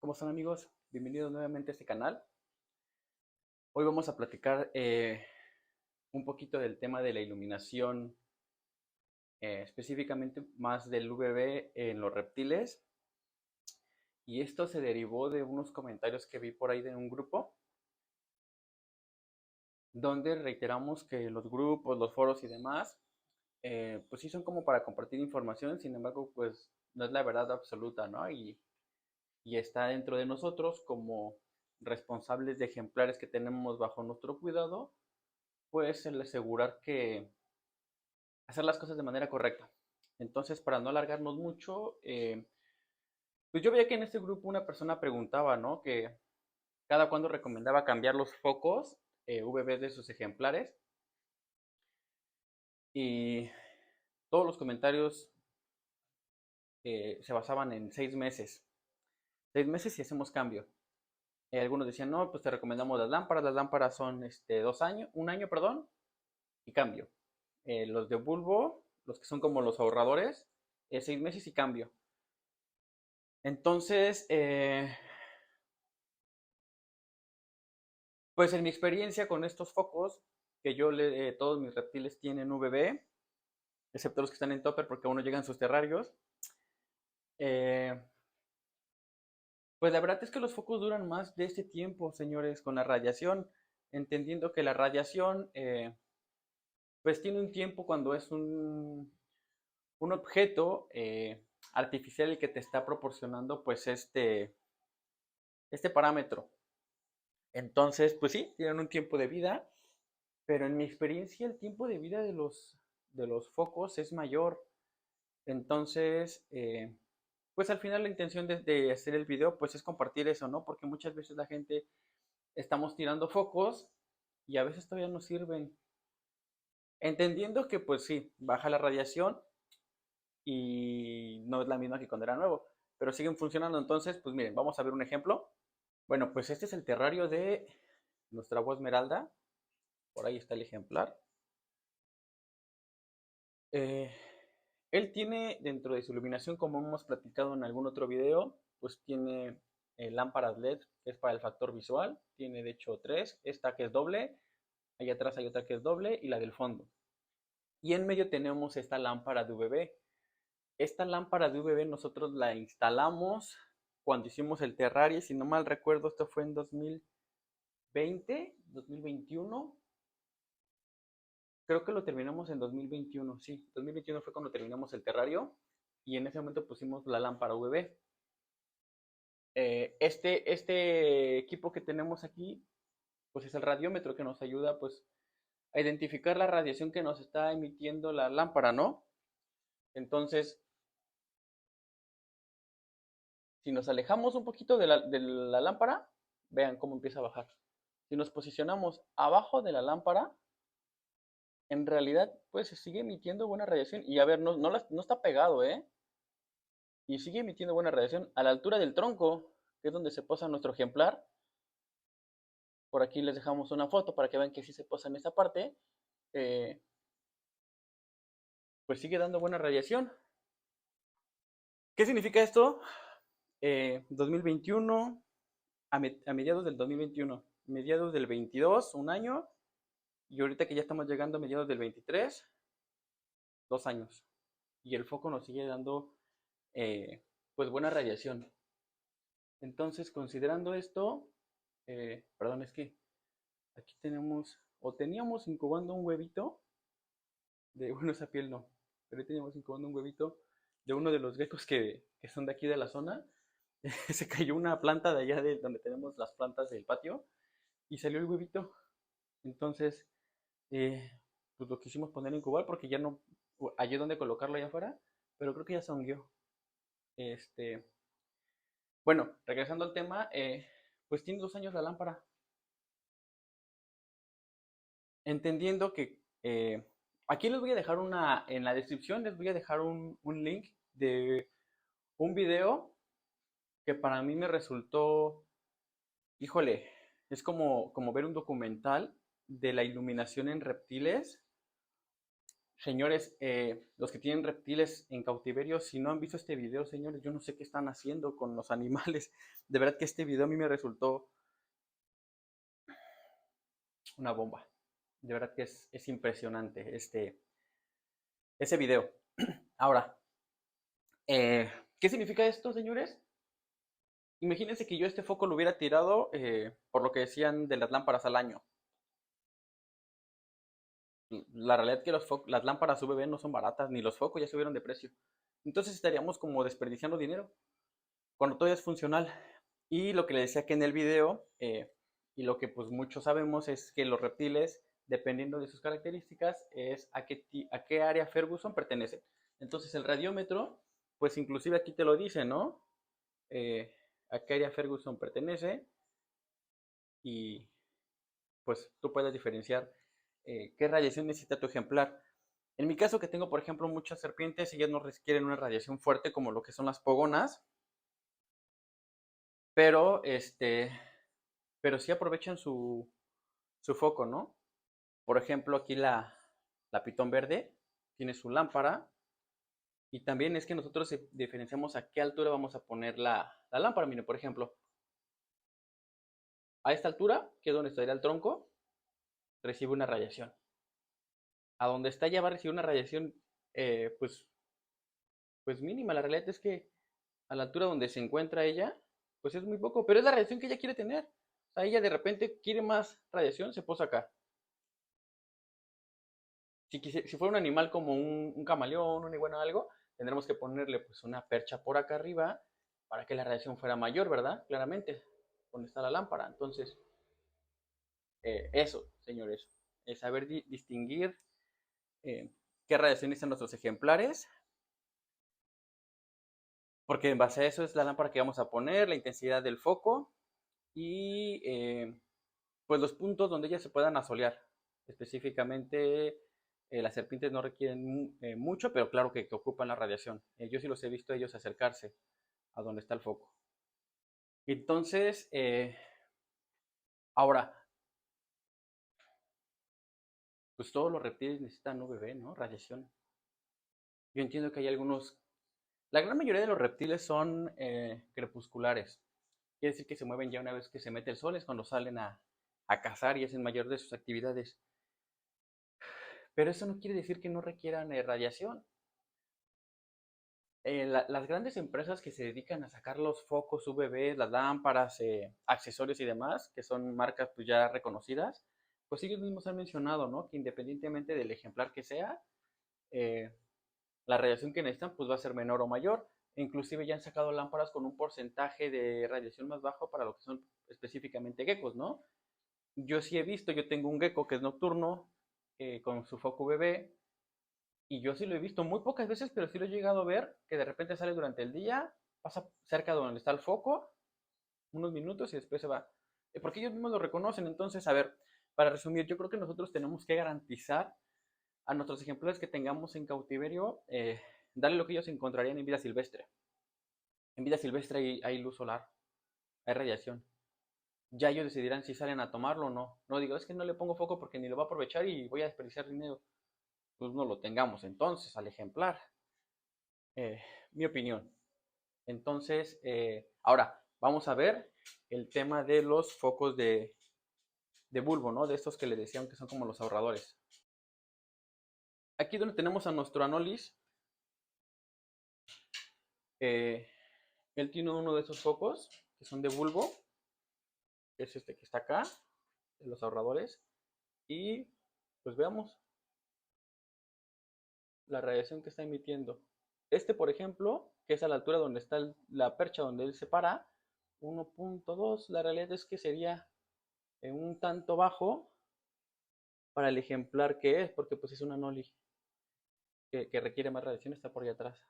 ¿Cómo están amigos? Bienvenidos nuevamente a este canal. Hoy vamos a platicar un poquito del tema de la iluminación, específicamente más del UVB en los reptiles. Y esto se derivó de unos comentarios que vi por ahí de un grupo, donde reiteramos que los grupos, los foros y demás, pues sí son como para compartir información, sin embargo, pues no es la verdad absoluta, ¿no? Y está dentro de nosotros como responsables de ejemplares que tenemos bajo nuestro cuidado, pues el asegurar que hacer las cosas de manera correcta. Entonces, para no alargarnos mucho, pues yo veía que en este grupo una persona preguntaba, ¿no? Que cada cuándo recomendaba cambiar los focos VB de sus ejemplares, y todos los comentarios se basaban en 6 meses. 6 meses y hacemos cambio. Algunos decían, no, pues te recomendamos las lámparas son 2 años, un año, perdón, y cambio. Los de bulbo, los que son como los ahorradores, 6 meses y cambio. Entonces, pues en mi experiencia con estos focos, que todos mis reptiles tienen VB, excepto los que están en topper porque aún no llegan sus terrarios, eh, pues la verdad es que los focos duran más de este tiempo, señores, con la radiación, entendiendo que la radiación, pues tiene un tiempo cuando es un objeto artificial el que te está proporcionando, pues este parámetro. Entonces, pues sí, tienen un tiempo de vida, pero en mi experiencia el tiempo de vida de los focos es mayor. Entonces, pues al final la intención de hacer el video pues es compartir eso, ¿no? Porque muchas veces la gente estamos tirando focos y a veces todavía no sirven. Entendiendo que pues sí, baja la radiación y no es la misma que cuando era nuevo, pero siguen funcionando. Entonces, pues miren, vamos a ver un ejemplo. Bueno, pues este es el terrario de nuestra agua esmeralda. Por ahí está el ejemplar. Eh, Él tiene dentro de su iluminación, como hemos platicado en algún otro video, pues tiene lámparas LED, que es para el factor visual. Tiene de hecho tres, esta que es doble, ahí atrás hay otra que es doble y la del fondo. Y en medio tenemos esta lámpara de UVB. Esta lámpara de UVB nosotros la instalamos cuando hicimos el terrario, si no mal recuerdo, esto fue en 2020, 2021. Creo que lo terminamos en 2021, sí. 2021 fue cuando terminamos el terrario y en ese momento pusimos la lámpara UV. Este equipo que tenemos aquí, pues es el radiómetro que nos ayuda pues a identificar la radiación que nos está emitiendo la lámpara, ¿no? Entonces, si nos alejamos un poquito de la lámpara, vean cómo empieza a bajar. Si nos posicionamos abajo de la lámpara, en realidad pues se sigue emitiendo buena radiación. Y a ver, no está pegado, ¿eh? Y sigue emitiendo buena radiación a la altura del tronco, que es donde se posa nuestro ejemplar. Por aquí les dejamos una foto para que vean que sí se posa en esa parte. eh, pues sigue dando buena radiación. ¿Qué significa esto? 2021, a mediados del 2021, mediados del 22, un año, y ahorita que ya estamos llegando a mediados del 23, 2 años. Y el foco nos sigue dando pues buena radiación. Entonces, considerando esto, perdón, es que aquí tenemos, o teníamos incubando un huevito bueno, esa piel no, pero ahí teníamos incubando un huevito de uno de los geckos que son de aquí de la zona. Se cayó una planta de allá de donde tenemos las plantas del patio y salió el huevito. Entonces, pues lo quisimos poner a incubar porque ya no, allí donde colocarlo allá afuera, pero creo que ya se hongueó. Este, bueno, regresando al tema, pues tiene 2 años la lámpara. Entendiendo que aquí les voy a dejar en la descripción les voy a dejar un link de un video que para mí me resultó, híjole, es como ver un documental de la iluminación en reptiles. Señores, los que tienen reptiles en cautiverio, si no han visto este video, señores, yo no sé qué están haciendo con los animales. De verdad que este video a mí me resultó una bomba. De verdad que es impresionante ese video. Ahora, ¿qué significa esto, señores? Imagínense que yo este foco lo hubiera tirado por lo que decían de las lámparas al año. La realidad es que las lámparas UVB no son baratas, ni los focos ya subieron de precio. Entonces estaríamos como desperdiciando dinero cuando todo es funcional. Y lo que le decía que en el video, y lo que pues muchos sabemos es que los reptiles, dependiendo de sus características, es a qué área Ferguson pertenece. Entonces el radiómetro, pues inclusive aquí te lo dice, ¿no? A qué área Ferguson pertenece y pues tú puedes diferenciar qué radiación necesita tu ejemplar. En mi caso que tengo, por ejemplo, muchas serpientes, ellas no requieren una radiación fuerte como lo que son las pogonas, pero pero sí aprovechan su foco, ¿no? Por ejemplo, aquí la pitón verde tiene su lámpara y también es que nosotros diferenciamos a qué altura vamos a poner la lámpara. Mire, por ejemplo, a esta altura, que es donde estaría el tronco, recibe una radiación. A donde está ya va a recibir una radiación, pues, pues mínima. La realidad es que a la altura donde se encuentra ella, pues es muy poco, pero es la radiación que ella quiere tener. O sea, ella de repente quiere más radiación, se posa acá. Si fuera un animal como un camaleón, un iguana o algo, tendremos que ponerle pues una percha por acá arriba para que la radiación fuera mayor, ¿verdad? Claramente, donde está la lámpara. Entonces, eso, señores, es saber distinguir qué radiación necesitan nuestros ejemplares, porque en base a eso es la lámpara que vamos a poner, la intensidad del foco y pues los puntos donde ellas se puedan asolear. Específicamente, las serpientes no requieren mucho, pero claro que ocupan la radiación. Yo sí los he visto ellos acercarse a donde está el foco. Entonces, ahora, pues todos los reptiles necesitan UVB, ¿no? Radiación. Yo entiendo que hay algunos, la gran mayoría de los reptiles son crepusculares. Quiere decir que se mueven ya una vez que se mete el sol, es cuando salen a cazar y hacen mayor de sus actividades. Pero eso no quiere decir que no requieran radiación. Las grandes empresas que se dedican a sacar los focos UVB, las lámparas, accesorios y demás, que son marcas pues ya reconocidas, pues ellos mismos han mencionado, ¿no? Que independientemente del ejemplar que sea, eh, la radiación que necesitan pues va a ser menor o mayor. E inclusive ya han sacado lámparas con un porcentaje de radiación más bajo para lo que son específicamente geckos, ¿no? Yo sí he visto, yo tengo un gecko que es nocturno, con su foco UVB, y yo sí lo he visto muy pocas veces, pero sí lo he llegado a ver, que de repente sale durante el día, pasa cerca de donde está el foco, unos minutos y después se va. Porque ellos mismos lo reconocen. Entonces, a ver, para resumir, yo creo que nosotros tenemos que garantizar a nuestros ejemplares que tengamos en cautiverio, darle lo que ellos encontrarían en vida silvestre. En vida silvestre hay luz solar, hay radiación. Ya ellos decidirán si salen a tomarlo o no. No digo, es que no le pongo foco porque ni lo va a aprovechar y voy a desperdiciar dinero. Pues no lo tengamos entonces al ejemplar. Eh, Mi opinión. Entonces, ahora vamos a ver el tema de los focos de bulbo, ¿no? De estos que le decían que son como los ahorradores. Aquí donde tenemos a nuestro Anolis, eh, él tiene uno de esos focos que son de bulbo, que es este que está acá, de los ahorradores. Y pues veamos la radiación que está emitiendo. Este, por ejemplo, que es a la altura donde está la percha donde él se para, 1.2, la realidad es que sería un tanto bajo para el ejemplar que es, porque pues es una Noli que requiere más radiación, está por allá atrás,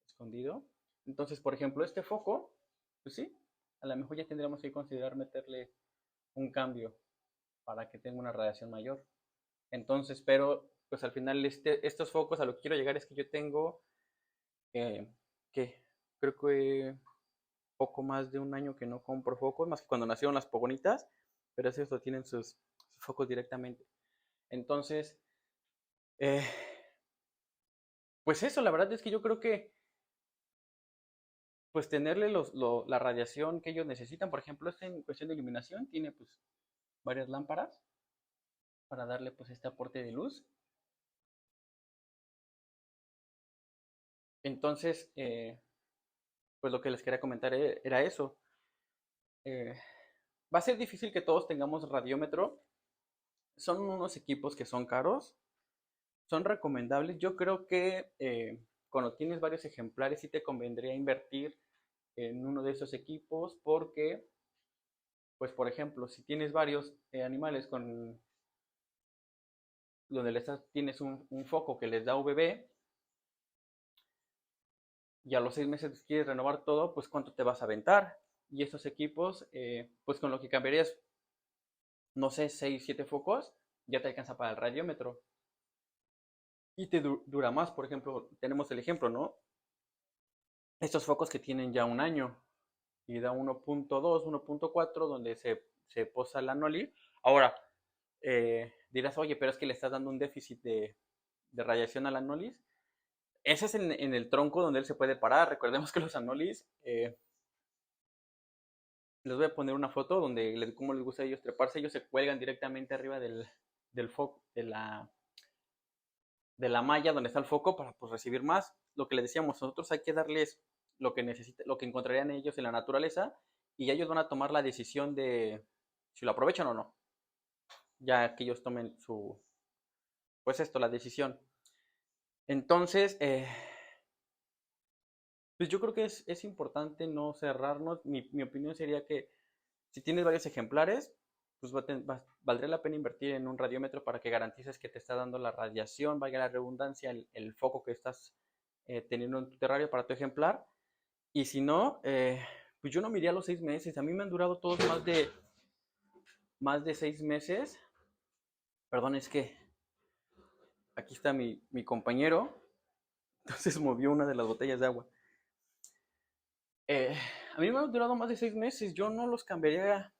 escondido. Entonces, por ejemplo, este foco, pues sí, a lo mejor ya tendríamos que considerar meterle un cambio para que tenga una radiación mayor. Entonces, pero pues al final estos focos a lo que quiero llegar es que yo tengo, que creo que poco más de un año que no compro focos, más que cuando nacieron las pogonitas, pero esos lo tienen sus focos directamente. Entonces, eh, pues eso, la verdad es que yo creo que pues tenerle la radiación que ellos necesitan, por ejemplo, este en cuestión de iluminación tiene pues varias lámparas para darle pues este aporte de luz. Entonces, pues lo que les quería comentar era eso. Eh, Va a ser difícil que todos tengamos radiómetro. Son unos equipos que son caros, son recomendables. Yo creo que cuando tienes varios ejemplares sí te convendría invertir en uno de esos equipos porque, pues por ejemplo, si tienes varios animales con donde tienes un foco que les da UVB y a los 6 meses quieres renovar todo, pues cuánto te vas a aventar. Y esos equipos, pues con lo que cambiarías, no sé, 6 7 focos, ya te alcanza para el radiómetro. Y te dura más, por ejemplo, tenemos el ejemplo, ¿no? Estos focos que tienen ya un año y da 1.2, 1.4, donde se posa la Noli. Ahora, dirás, oye, pero es que le estás dando un déficit de radiación a la Nolis. Ese es en el tronco donde él se puede parar. Recordemos que los anolis, les voy a poner una foto donde como les gusta a ellos treparse, ellos se cuelgan directamente arriba del foco, de la malla donde está el foco para pues, recibir más. Lo que les decíamos, nosotros hay que darles lo que necesita, lo que encontrarían ellos en la naturaleza y ellos van a tomar la decisión de si lo aprovechan o no. Ya que ellos tomen pues esto, la decisión. Entonces, pues yo creo que es importante no cerrarnos. Mi opinión sería que si tienes varios ejemplares, pues valdría la pena invertir en un radiómetro para que garantices que te está dando la radiación, valga la redundancia, el foco que estás teniendo en tu terrario para tu ejemplar. Y si no, pues yo no me iría a los 6 meses. A mí me han durado todos más de 6 meses. Perdón, es que aquí está mi compañero. Entonces movió una de las botellas de agua. Eh, a mí me han durado más de 6 meses. Yo no los cambiaría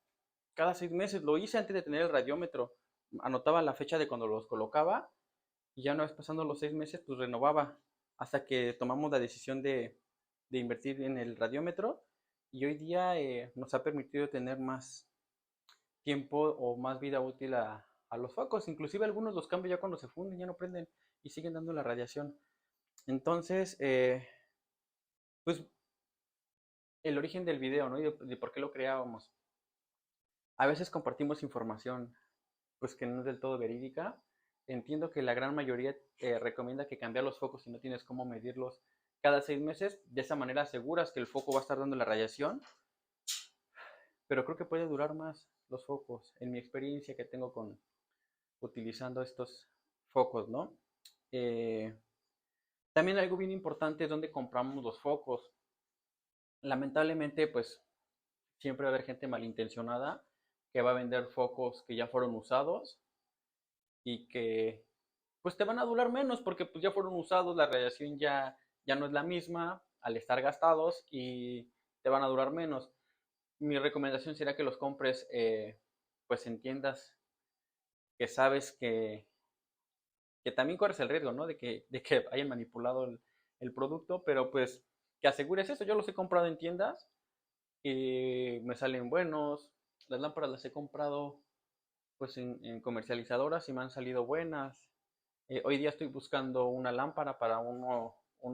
cada 6 meses. Lo hice antes de tener el radiómetro. Anotaba la fecha de cuando los colocaba y ya una vez pasando los 6 meses, pues renovaba hasta que tomamos la decisión de invertir en el radiómetro y hoy día nos ha permitido tener más tiempo o más vida útil a los focos. Inclusive algunos los cambio ya cuando se funden, ya no prenden y siguen dando la radiación. Entonces, pues el origen del video, ¿no? Y de por qué lo creábamos. A veces compartimos información pues que no es del todo verídica. Entiendo que la gran mayoría recomienda que cambiar los focos si no tienes cómo medirlos cada 6 meses. De esa manera aseguras que el foco va a estar dando la radiación, pero creo que puede durar más los focos, en mi experiencia que tengo con utilizando estos focos, ¿no? Eh, También algo bien importante es dónde compramos los focos. Lamentablemente, pues siempre va a haber gente malintencionada que va a vender focos que ya fueron usados y que pues te van a durar menos porque pues ya fueron usados, la radiación ya no es la misma al estar gastados y te van a durar menos. Mi recomendación sería que los compres pues en tiendas que sabes que también corres el riesgo, ¿no? De que hayan manipulado el producto, pero pues que asegures eso. Yo los he comprado en tiendas y me salen buenos. Las lámparas las he comprado pues en comercializadoras y me han salido buenas. Hoy día estoy buscando una lámpara para un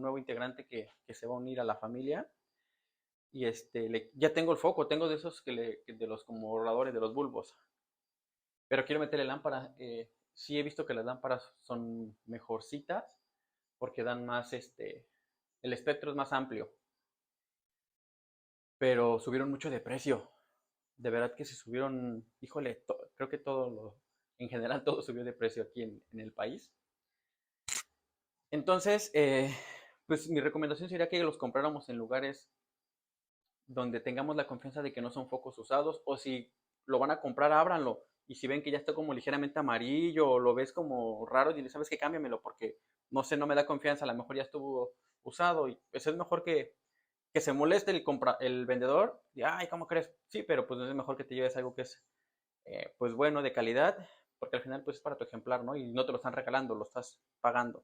nuevo integrante que se va a unir a la familia. Y ya tengo el foco, tengo de esos de los como ahorradores de los bulbos. Pero quiero meterle lámpara. Sí he visto que las lámparas son mejorcitas porque dan más, el espectro es más amplio. Pero subieron mucho de precio. De verdad que se subieron, híjole, creo que en general todo subió de precio aquí en el país. Entonces, pues mi recomendación sería que los compráramos en lugares donde tengamos la confianza de que no son focos usados, o si lo van a comprar, ábranlo. Y si ven que ya está como ligeramente amarillo o lo ves como raro, dile, ¿sabes qué? Cámbiamelo porque no sé, no me da confianza, a lo mejor ya estuvo usado y pues es mejor que se moleste el vendedor y, ay, ¿cómo crees? Sí, pero pues es mejor que te lleves algo que es pues bueno, de calidad, porque al final pues es para tu ejemplar, ¿no? Y no te lo están regalando, lo estás pagando.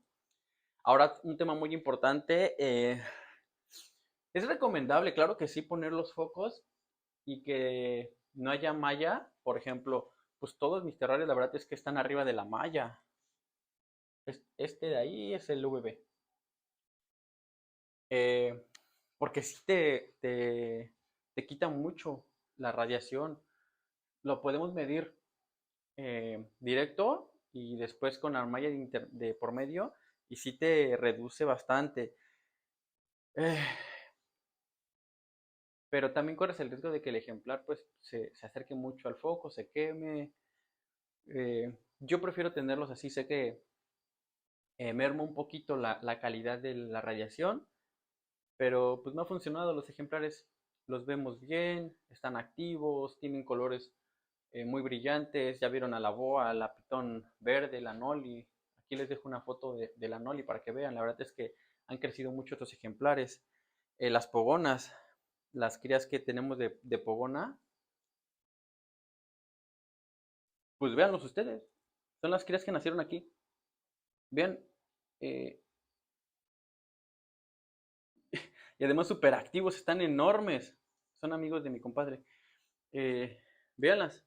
Ahora, un tema muy importante, es recomendable, claro que sí, poner los focos y que no haya malla. Por ejemplo, pues todos mis terrarios, la verdad es que están arriba de la malla. Este de ahí es el VB. Eh, Porque sí te quita mucho la radiación. Lo podemos medir directo y después con la malla de por medio y sí te reduce bastante. Eh, pero también corres el riesgo de que el ejemplar pues se acerque mucho al foco, se queme. Yo prefiero tenerlos así, sé que merma un poquito la calidad de la radiación, pero pues no ha funcionado. Los ejemplares los vemos bien, están activos, tienen colores muy brillantes. Ya vieron a la boa, la pitón verde, la noli. Aquí les dejo una foto de la noli para que vean. La verdad es que han crecido mucho estos ejemplares. Las pogonas, las crías que tenemos de pogona, pues véanlos ustedes. Son las crías que nacieron aquí. Vean, eh, y además súper activos, están enormes. Son amigos de mi compadre. Eh, Véanlas,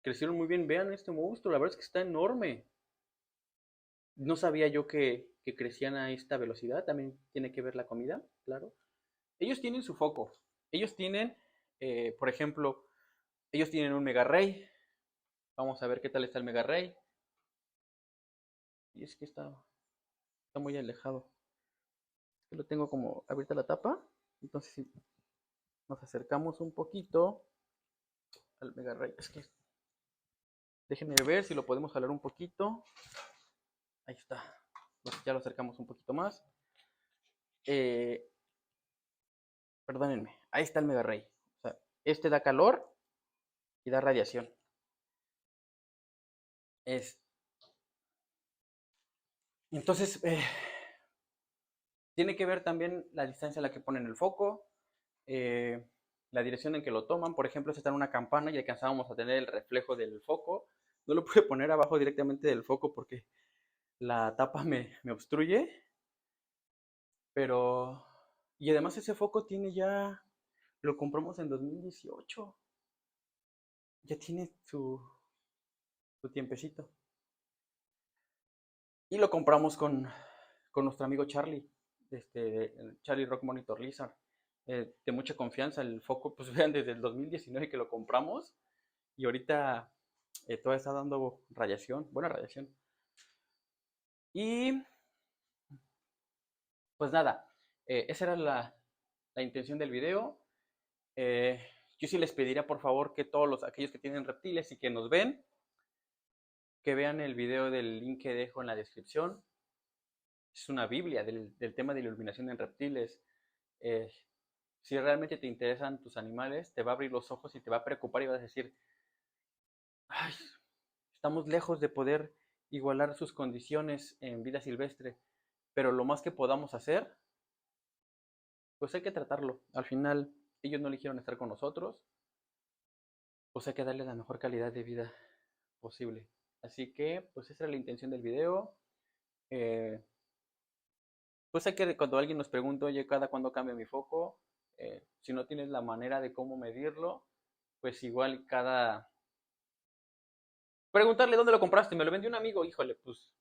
crecieron muy bien. Vean este monstruo, la verdad es que está enorme. No sabía yo que crecían a esta velocidad. También tiene que ver la comida, claro. Ellos tienen su foco. Ellos tienen, por ejemplo, ellos tienen un Mega Ray. Vamos a ver qué tal está el Mega Ray. Y es que está muy alejado. Es que lo tengo como abierta la tapa. Entonces, si nos acercamos un poquito al Mega Ray, es que déjenme ver si lo podemos jalar un poquito. Ahí está. Ya lo acercamos un poquito más. Eh, Perdónenme. Ahí está el Mega Ray. O sea, este da calor y da radiación. Es, entonces, tiene que ver también la distancia a la que ponen el foco, eh, la dirección en que lo toman. Por ejemplo, si está en una campana y alcanzábamos a tener el reflejo del foco, no lo pude poner abajo directamente del foco porque la tapa me obstruye. Pero, y además ese foco tiene ya, lo compramos en 2018, ya tiene su tiempecito. Y lo compramos con nuestro amigo Charlie, Charlie Rock Monitor Lizard, de mucha confianza. El foco, pues vean, desde el 2019 que lo compramos y ahorita todavía está dando radiación, buena radiación. Y pues nada, esa era la intención del video. Eh, yo sí les pediría por favor que aquellos que tienen reptiles y que nos ven, que vean el video del link que dejo en la descripción. Es una biblia del tema de la iluminación en reptiles. Eh, si realmente te interesan tus animales, te va a abrir los ojos y te va a preocupar y vas a decir, ay, estamos lejos de poder igualar sus condiciones en vida silvestre, pero lo más que podamos hacer, pues hay que tratarlo. Al final, ellos no eligieron estar con nosotros, pues hay que darles la mejor calidad de vida posible. Así que, pues esa era la intención del video. Eh, pues hay que, cuando alguien nos pregunta, oye, ¿cada cuándo cambia mi foco? Si no tienes la manera de cómo medirlo, pues igual cada... Preguntarle dónde lo compraste, me lo vendió un amigo, híjole, pues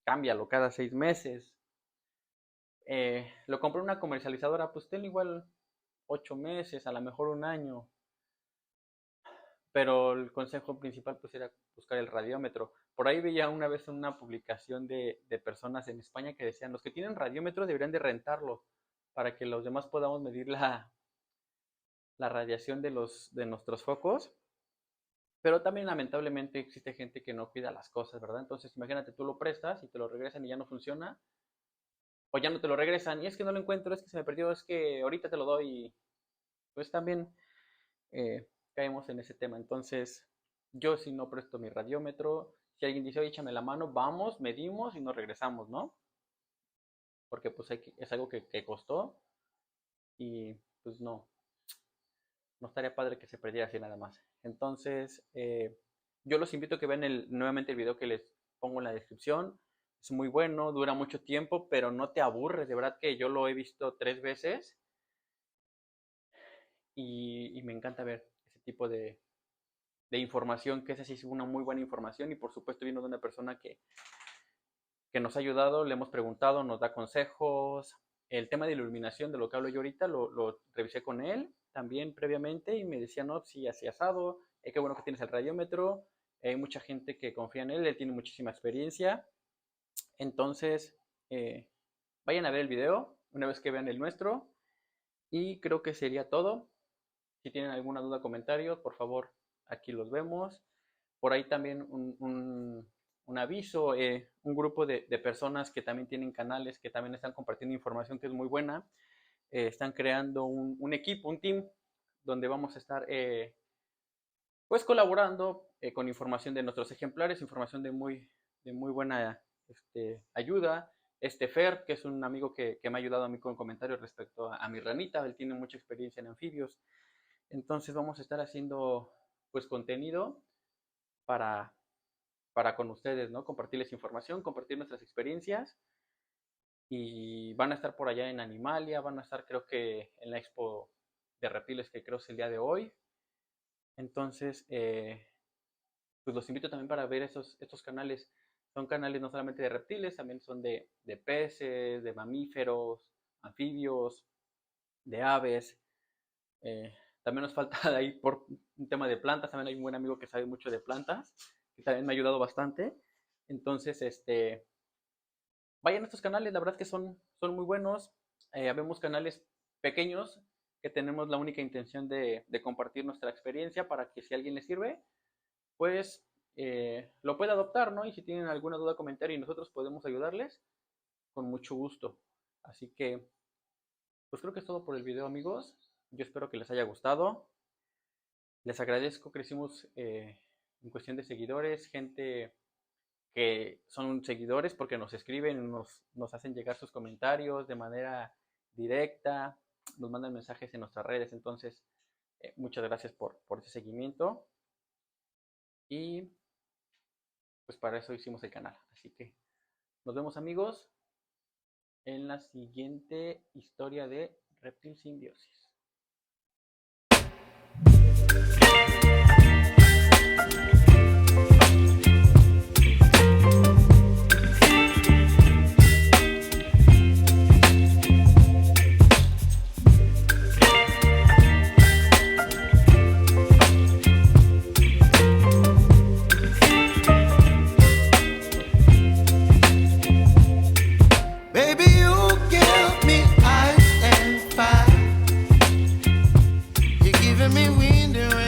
cámbialo cada 6 meses. Lo compré en una comercializadora, pues ten igual 8 meses, a lo mejor un año. Pero el consejo principal pues era buscar el radiómetro. Por ahí veía una vez una publicación de personas en España que decían, los que tienen radiómetro deberían de rentarlo para que los demás podamos medir la radiación de nuestros focos. Pero también lamentablemente existe gente que no cuida las cosas, ¿verdad? Entonces imagínate, tú lo prestas y te lo regresan y ya no funciona, o ya no te lo regresan y es que no lo encuentro, es que se me perdió, es que ahorita te lo doy. Y pues también caemos en ese tema. Entonces, yo si no presto mi radiómetro, si alguien dice, oye, échame la mano, vamos, medimos y nos regresamos, ¿no? Porque pues es algo que costó y pues no estaría padre que se perdiera así nada más. Entonces, yo los invito a que vean nuevamente el video que les pongo en la descripción. es muy bueno, dura mucho tiempo, pero no te aburres. De verdad que yo lo he visto 3 veces y me encanta ver ese tipo de información, que esa sí es una muy buena información y por supuesto vino de una persona que nos ha ayudado, le hemos preguntado, nos da consejos. El tema de la iluminación, de lo que hablo yo ahorita, lo revisé con él también previamente y me decía, no, sí, así asado, qué bueno que tienes el radiómetro, hay mucha gente que confía en él tiene muchísima experiencia. Entonces, vayan a ver el video una vez que vean el nuestro y creo que sería todo. Si tienen alguna duda o comentario, por favor, aquí los vemos. Por ahí también un aviso, un grupo de personas que también tienen canales, que también están compartiendo información que es muy buena. Están creando un equipo, un team, donde vamos a estar pues colaborando con información de nuestros ejemplares, información de muy buena ayuda. Fer, que es un amigo que me ha ayudado a mí con comentarios respecto a mi ranita, él tiene mucha experiencia en anfibios. Entonces vamos a estar haciendo pues contenido para con ustedes, ¿no? Compartirles información, compartir nuestras experiencias y van a estar por allá en Animalia, van a estar creo que en la expo de reptiles que creo es el día de hoy. Entonces, pues los invito también para ver estos canales. Son canales no solamente de reptiles, también son de peces, de mamíferos, anfibios, de aves. También nos falta ahí por un tema de plantas, también hay un buen amigo que sabe mucho de plantas, que también me ha ayudado bastante. Entonces, vayan a estos canales, la verdad que son muy buenos. Habemos canales pequeños que tenemos la única intención de compartir nuestra experiencia para que si a alguien le sirve, pues lo pueda adoptar, ¿no? Y si tienen alguna duda, comentario y nosotros podemos ayudarles, con mucho gusto. Así que, pues creo que es todo por el video, amigos. Yo espero que les haya gustado. Les agradezco, crecimos en cuestión de seguidores, gente que son seguidores porque nos escriben, nos hacen llegar sus comentarios de manera directa, nos mandan mensajes en nuestras redes. Entonces, muchas gracias por ese seguimiento. Y pues para eso hicimos el canal. Así que nos vemos, amigos, en la siguiente historia de Reptil Simbiosis. Baby, you give me ice and fire. You're giving me wind and